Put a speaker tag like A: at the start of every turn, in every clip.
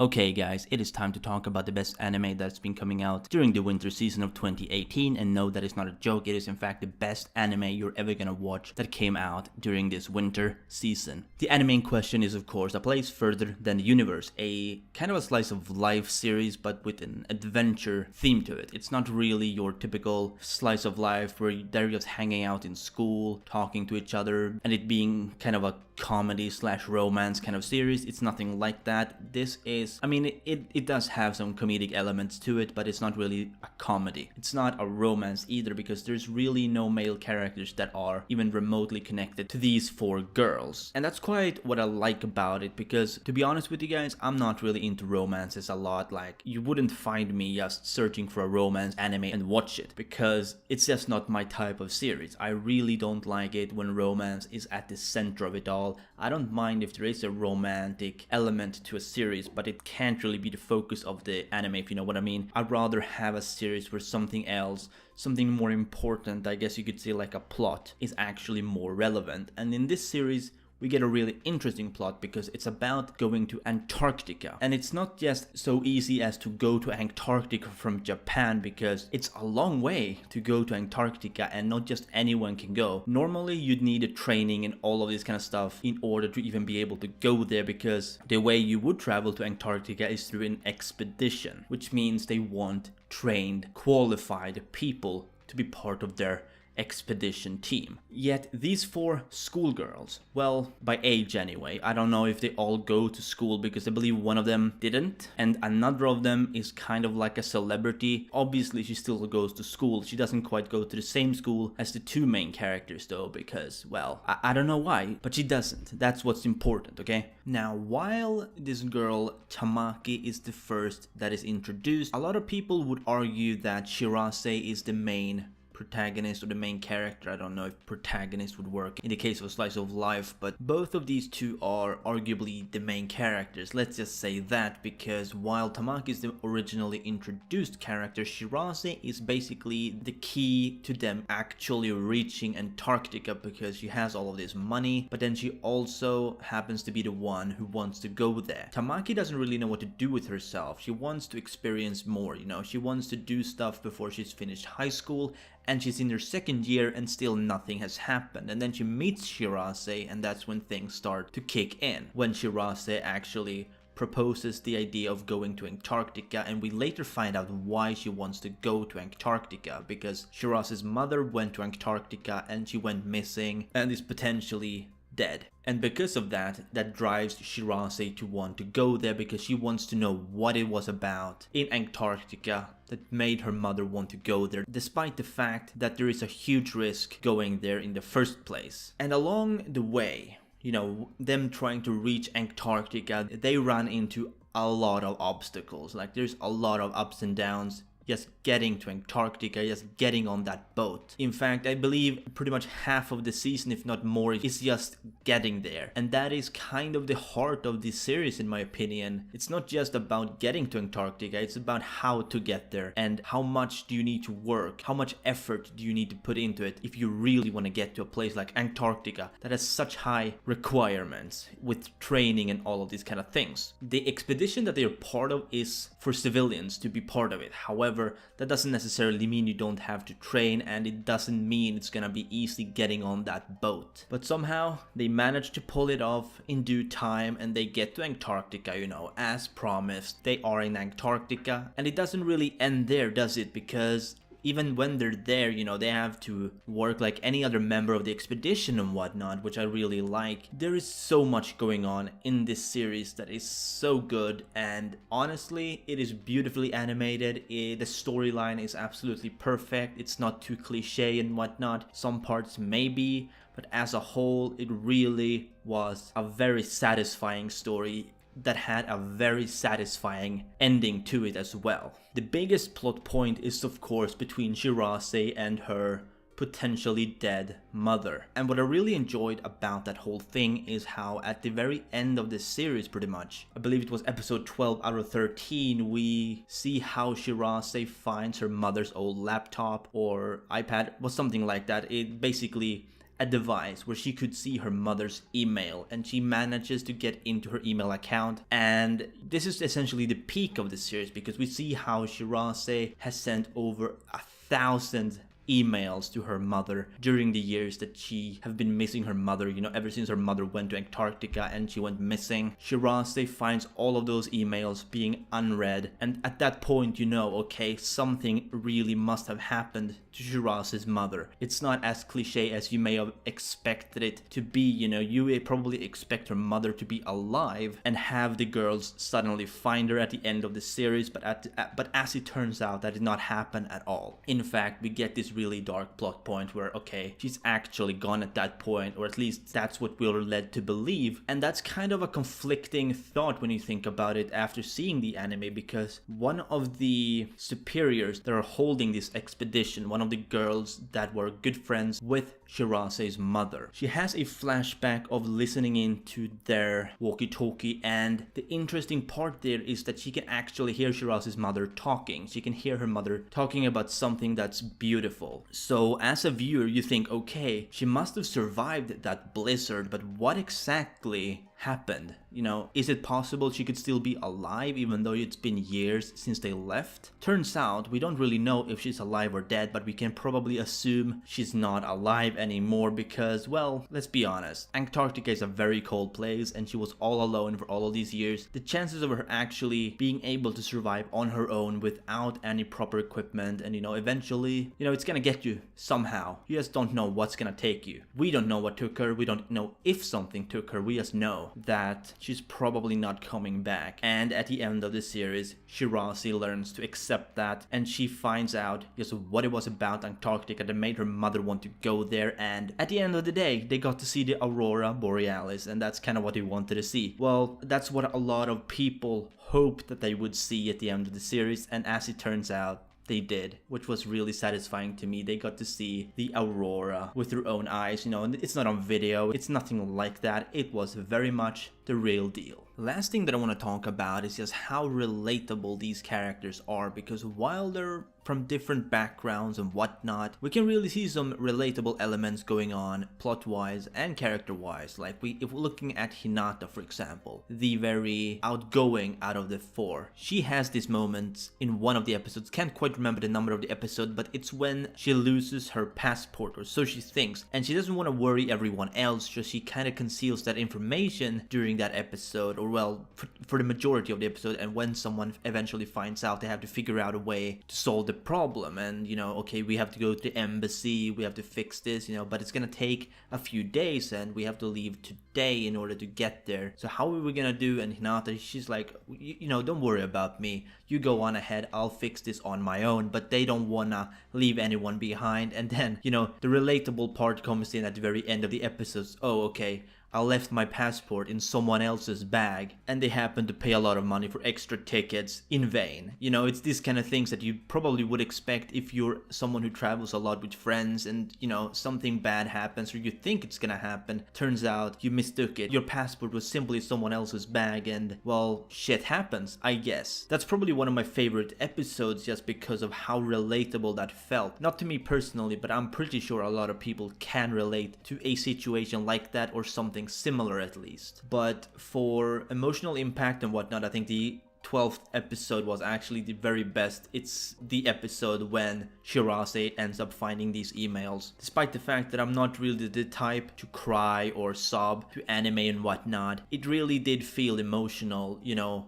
A: Okay guys, it is time to talk about the best anime that's been coming out during the winter season of 2018, and no, that is not a joke, it is in fact the best anime you're ever gonna watch that came out during this winter season. The anime in question is of course A Place Further Than the Universe, a kind of a slice of life series but with an adventure theme to it. It's not really your typical slice of life where they're just hanging out in school, talking to each other, and it being kind of a comedy slash romance kind of series. It's nothing like that. This is, I mean, it does have some comedic elements to it, but it's not really a comedy. It's not a romance either, because there's really no male characters that are even remotely connected to these four girls. And that's quite what I like about it, because to be honest with you guys, I'm not really into romances a lot. Like, you wouldn't find me just searching for a romance anime and watch it, because it's just not my type of series. I really don't like it when romance is at the center of it all. I don't mind if there is a romantic element to a series, but it can't really be the focus of the anime, if you know what I mean. I'd rather have a series where something else, something more important, I guess you could say like a plot, is actually more relevant. And in this series, we get a really interesting plot because it's about going to Antarctica. And it's not just so easy as to go to Antarctica from Japan, because it's a long way to go to Antarctica and not just anyone can go. Normally you'd need a training and all of this kind of stuff in order to even be able to go there, because the way you would travel to Antarctica is through an expedition, which means they want trained, qualified people to be part of their expedition team. Yet these four schoolgirls, well, by age anyway, I don't know if they all go to school, because I believe one of them didn't, and another of them is kind of like a celebrity. Obviously she still goes to school. She doesn't quite go to the same school as the two main characters though, because, well, I don't know why, but she doesn't. That's what's important, okay? Now, while this girl Tamaki is the first that is introduced, a lot of people would argue that Shirase is the main protagonist or the main character. I don't know if protagonist would work in the case of a slice of life, but both of these two are arguably the main characters. Let's just say that, because while Tamaki is the originally introduced character, Shirase is basically the key to them actually reaching Antarctica, because she has all of this money, but then she also happens to be the one who wants to go there. Tamaki doesn't really know what to do with herself. She wants to experience more, you know, she wants to do stuff before she's finished high school, and she's in her second year and still nothing has happened. And then she meets Shirase, and that's when things start to kick in, when Shirase actually proposes the idea of going to Antarctica, and we later find out why she wants to go to Antarctica, because Shirase's mother went to Antarctica and she went missing and is potentially dead. And because of that, that drives Shirase to want to go there, because she wants to know what it was about in Antarctica that made her mother want to go there, despite the fact that there is a huge risk going there in the first place. And along the way, you know, them trying to reach Antarctica, they run into a lot of obstacles. Like, there's a lot of ups and downs just getting to Antarctica, just getting on that boat. In fact, I believe pretty much half of the season, if not more, is just getting there. And that is kind of the heart of this series, in my opinion. It's not just about getting to Antarctica, it's about how to get there, and how much do you need to work, how much effort do you need to put into it if you really want to get to a place like Antarctica that has such high requirements with training and all of these kind of things. The expedition that they are part of is for civilians to be part of it. However, that doesn't necessarily mean you don't have to train, and it doesn't mean it's gonna be easy getting on that boat. But somehow they manage to pull it off in due time, and they get to Antarctica, you know, as promised. They are in Antarctica, and it doesn't really end there, does it? Because even when they're there, you know, they have to work like any other member of the expedition and whatnot, which I really like. There is so much going on in this series that is so good, and honestly, it is beautifully animated. The storyline is absolutely perfect. It's not too cliche and whatnot. Some parts maybe, but as a whole, it really was a very satisfying story that had a very satisfying ending to it as well. The biggest plot point is of course between Shirase and her potentially dead mother. And what I really enjoyed about that whole thing is how at the very end of the series, pretty much, I believe it was episode 12 out of 13, we see how Shirase finds her mother's old laptop or iPad, was something like that. It basically a device where she could see her mother's email, and she manages to get into her email account. And this is essentially the peak of the series, because we see how Shirase has sent over 1,000 emails to her mother during the years that she have been missing her mother, ever since her mother went to Antarctica and she went missing. Shirase finds all of those emails being unread, and at that point okay, something really must have happened to Shirase's mother. It's not as cliche as you may have expected it to be. You probably expect her mother to be alive and have the girls suddenly find her at the end of the series, but as it turns out, that did not happen at all. In fact, we get this really dark plot point where, okay, she's actually gone at that point, or at least that's what we're led to believe. And that's kind of a conflicting thought when you think about it after seeing the anime, because one of the superiors that are holding this expedition, one of the girls that were good friends with Shirase's mother, she has a flashback of listening into their walkie-talkie, and the interesting part there is that she can actually hear Shirase's mother talking. She can hear her mother talking about something that's beautiful. So as a viewer, you think, okay, she must have survived that blizzard, but what exactly happened? Is it possible she could still be alive even though it's been years since they left? Turns out we don't really know if she's alive or dead, but we can probably assume she's not alive anymore because, well, let's be honest, Antarctica is a very cold place and she was all alone for all of these years. The chances of her actually being able to survive on her own without any proper equipment and eventually, it's gonna get you somehow. You just don't know what's gonna take you. We don't know what took her, we don't know if something took her, we just know that she's probably not coming back. And at the end of the series, Shirase learns to accept that, and she finds out just what it was about Antarctica that made her mother want to go there. And at the end of the day, they got to see the Aurora Borealis, and that's kind of what they wanted to see. Well, that's what a lot of people hoped that they would see at the end of the series, and as it turns out, they did, which was really satisfying to me. They got to see the aurora with their own eyes, and it's not on video, it's nothing like that. It was very much the real deal. Last thing that I want to talk about is just how relatable these characters are, because while they're from different backgrounds and whatnot, we can really see some relatable elements going on plot-wise and character-wise. Like if we're looking at Hinata, for example, the very outgoing out of the four, she has these moments in one of the episodes, can't quite remember the number of the episode, but it's when she loses her passport, or so she thinks, and she doesn't want to worry everyone else, so she kind of conceals that information during that episode, or well, for the majority of the episode, and when someone eventually finds out, they have to figure out a way to solve the problem. And okay, we have to go to the embassy, we have to fix this, but it's gonna take a few days and we have to leave today in order to get there. So how are we gonna do? And Hinata, she's like, don't worry about me, you go on ahead, I'll fix this on my own. But they don't wanna leave anyone behind. And then the relatable part comes in at the very end of the episodes. Oh, okay, I left my passport in someone else's bag, and they happen to pay a lot of money for extra tickets in vain. It's these kind of things that you probably would expect if you're someone who travels a lot with friends and, something bad happens, or you think it's gonna happen. Turns out you mistook it. Your passport was simply someone else's bag, and, well, shit happens, I guess. That's probably one of my favorite episodes just because of how relatable that felt. Not to me personally, but I'm pretty sure a lot of people can relate to a situation like that, or something similar at least. But for emotional impact and whatnot, I think the 12th episode was actually the very best. It's the episode when Shirase ends up finding these emails. Despite the fact that I'm not really the type to cry or sob to anime and whatnot, it really did feel emotional,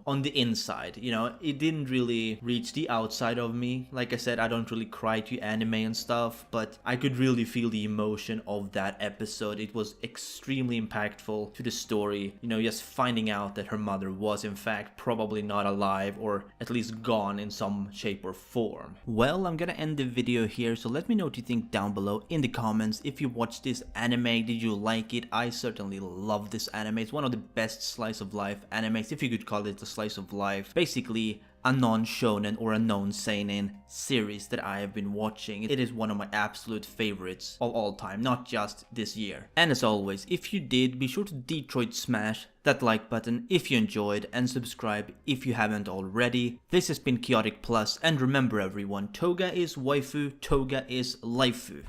A: on the inside. It didn't really reach the outside of me. Like I said, I don't really cry to anime and stuff, but I could really feel the emotion of that episode. It was extremely impactful to the story, just finding out that her mother was in fact probably not alive, or at least gone in some shape or form. Well, I'm gonna end the video here, so let me know what you think down below in the comments. If you watched this anime, did you like it? I certainly love this anime. It's one of the best slice of life animes, if you could call it a slice of life. Basically a non-shonen or a non-seinen series that I have been watching. It is one of my absolute favorites of all time, not just this year. And as always, if you did, be sure to Detroit smash that like button if you enjoyed, and subscribe if you haven't already. This has been Chaotic Plus, and remember everyone, Toga is waifu, Toga is laifu.